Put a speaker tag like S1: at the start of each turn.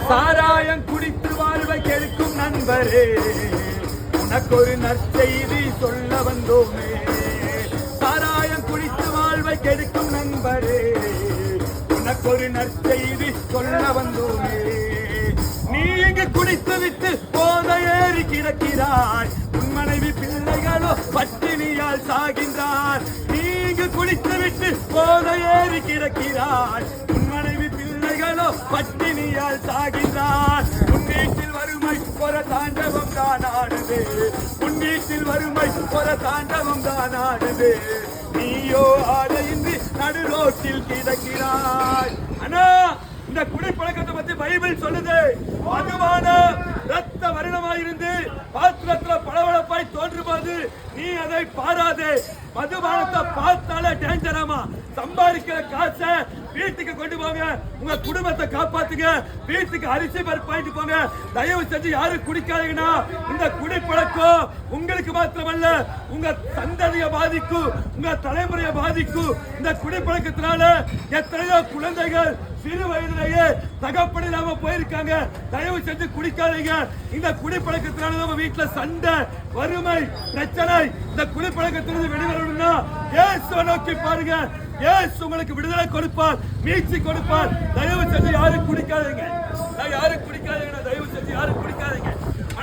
S1: சாராயம் குடித்து வாழ்வை கெடுக்கும் நண்பரே, உனக்கு ஒரு நற்செய்தி சொல்ல வந்தோமே. சாராயம் குடித்து வாழ்வை கெடுக்கும் நண்பரே, உனக்கு ஒரு நற்செய்தி சொல்ல வந்தோமே. நீ இங்கு குடித்து விட்டு போதை ஏறி கிடக்கிறாய், உன் மனைவி பிள்ளைகளோ பட்டினியால் சாகின்றார். நீ இங்கு குடித்து விட்டு போதை ஏறி கிடக்கிறாய், உன் மனைவி பிள்ளைகளோ பட்டினியால் சாகின்றார். உன் வீட்டில் வறுமை ஒரு தாண்டவம் தான் ஆடுது, உன் வீட்டில் வறுமை ஒரு தாண்டவம் தான் ஆடுது. நீயோ ஆடையின்றி நடு ரோட்டில் கிடக்கிறாய். அண்ணா, இந்த குடிப்பழக்கத்தை பத்தி பைபிள் சொல்லுது. மதுவான ரத்த வருணமாயிருந்து பாத்திரத்துல பளபளப்பாய் தோன்றும்போது நீ அதை பாராதே. மதுபானத்தை பார்த்தாலே டேஞ்சராமா. சம்பாதிக்கிற காசை வீட்டுக்கு கொண்டு போங்க, உங்க குடும்பத்தை காப்பாத்துங்க. வீட்டுக்கு அரிசி பருப்பு வாங்கிட்டு போங்க. தயவு செஞ்சு யாரும் குடிக்காதீங்கன்னா. இந்த குடிப்பழக்கம் உங்களுக்கு மாத்திரமல்ல, உங்க சந்ததியை பாதிக்கும், உங்க தலைமுறையை பாதிக்கும். இந்த குடிப்பழக்கத்தினால எத்தனையோ குழந்தைகள் சிறு வயதிலேயே தகப்படி இல்லாம போயிருக்காங்க. தயவு செஞ்சு குடிக்காதீங்க. இந்த குடிப்பழக்கத்தினால நம்ம வீட்டுல சண்டை, வறுமை, பிரச்சனை. இந்த குடிப்பழக்கத்திலிருந்து வெளிவரணும்னா இயேசுவை நோக்கி பாருங்க. இயேசு உங்களுக்கு விடுதலை கொடுப்பார், மீட்சி கொடுப்பார். தயவு செஞ்சு யாரும் குடிக்காதீங்க. தயவு செஞ்சு யாரும் குடிக்காதீங்க.